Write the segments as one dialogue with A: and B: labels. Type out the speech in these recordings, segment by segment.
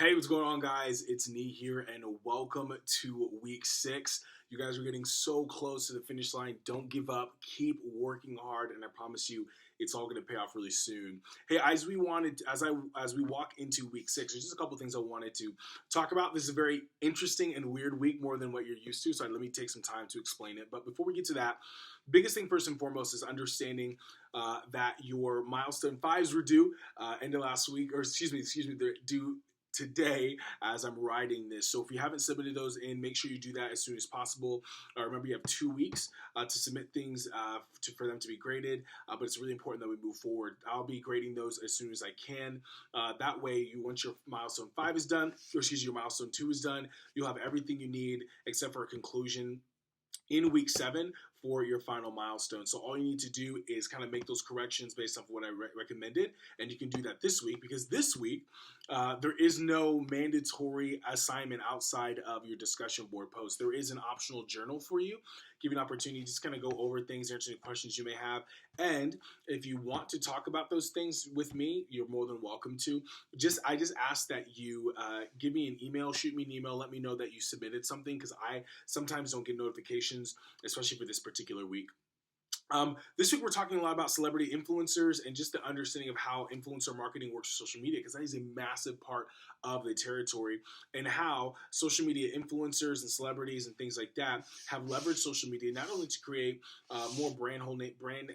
A: Hey, what's going on, guys? It's Nee here, and welcome to week 6. You guys are getting so close to the finish line. Don't give up. Keep working hard, and I promise you, it's all going to pay off really soon. Hey, as we walk into week 6, there's just a couple things I wanted to talk about. This is a very interesting and weird week, more than what you're used to. So let me take some time to explain it. But before we get to that, biggest thing first and foremost is understanding that your milestone fives were due end of last week, or excuse me, they're due today as I'm writing this. So if you haven't submitted those in, make sure you do that as soon as possible. Remember, you have 2 weeks to submit things for them to be graded, but it's really important that we move forward. I'll be grading those as soon as I can. That way, once your milestone 5 is done, or excuse me, your milestone 2 is done, you'll have everything you need except for a conclusion in week 7 for your final milestone. So all you need to do is kind of make those corrections based off what I recommended, and you can do that this week, because this week there is no mandatory assignment outside of your discussion board post. There is an optional journal for you, give you an opportunity to just kind of go over things, answer any questions you may have, and if you want to talk about those things with me, you're more than welcome to. I just ask that you give me an email, shoot me an email, let me know that you submitted something, because I sometimes don't get notifications, especially for this particular week. This week we're talking a lot about celebrity influencers and just the understanding of how influencer marketing works with social media, because that is a massive part of the territory, and how social media influencers and celebrities and things like that have leveraged social media not only to create more brand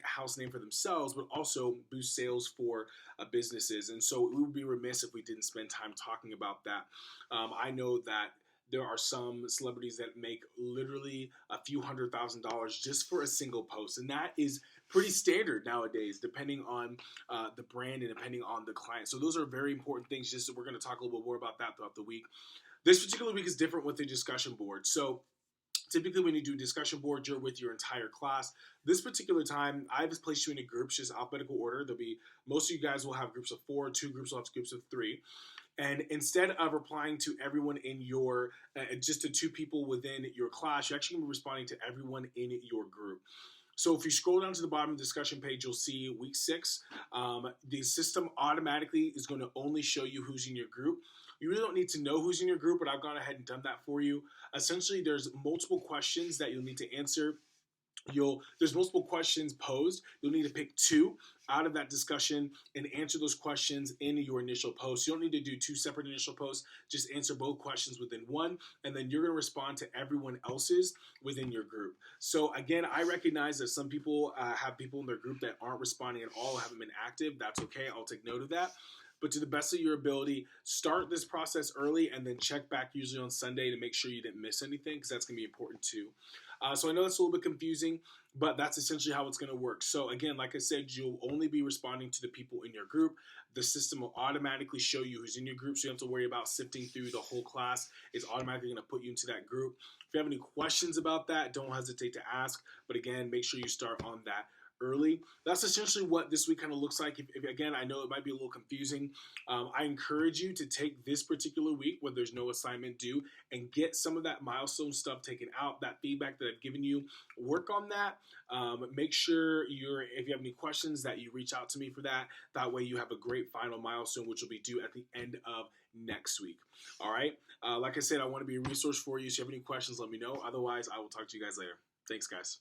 A: house name for themselves, but also boost sales for businesses. And so we would be remiss if we didn't spend time talking about that. I know that there are some celebrities that make literally a few $100,000 just for a single post, and that is pretty standard nowadays, depending on the brand and depending on the client. So those are very important things. Just so we're going to talk a little bit more about that throughout the week. This particular week is different with the discussion board. So typically, when you do a discussion board, you're with your entire class. This particular time, I've placed you in groups, just alphabetical order. Most of you guys will have groups of 4, 2 groups will have groups of 3. And instead of replying to everyone in your, just to 2 people within your class, you're actually going to be responding to everyone in your group. So if you scroll down to the bottom of the discussion page, you'll see week 6. The system automatically is going to only show you who's in your group. You really don't need to know who's in your group, but I've gone ahead and done that for you. Essentially, there's multiple questions that you'll need to answer. There's multiple questions posed. You'll need to pick 2 out of that discussion and answer those questions in your initial post. You don't need to do 2 separate initial posts. Just answer both questions within one, and then you're going to respond to everyone else's within your group. So again, I recognize that some people have people in their group that aren't responding at all, haven't been active. That's okay. I'll take note of that. But to the best of your ability, start this process early and then check back usually on Sunday to make sure you didn't miss anything, because that's going to be important too. So I know that's a little bit confusing, but that's essentially how it's going to work. So again, like I said, you'll only be responding to the people in your group. The system will automatically show you who's in your group, so you don't have to worry about sifting through the whole class. It's automatically going to put you into that group. If you have any questions about that, don't hesitate to ask. But again, make sure you start on that early. That's essentially what this week kind of looks like. If again, I know it might be a little confusing. I encourage you to take this particular week where there's no assignment due and get some of that milestone stuff taken out, that feedback that I've given you. Work on that. Make sure if you have any questions, that you reach out to me for that. That way you have a great final milestone, which will be due at the end of next week. All right. Like I said, I want to be a resource for you. So if you have any questions, let me know. Otherwise, I will talk to you guys later. Thanks, guys.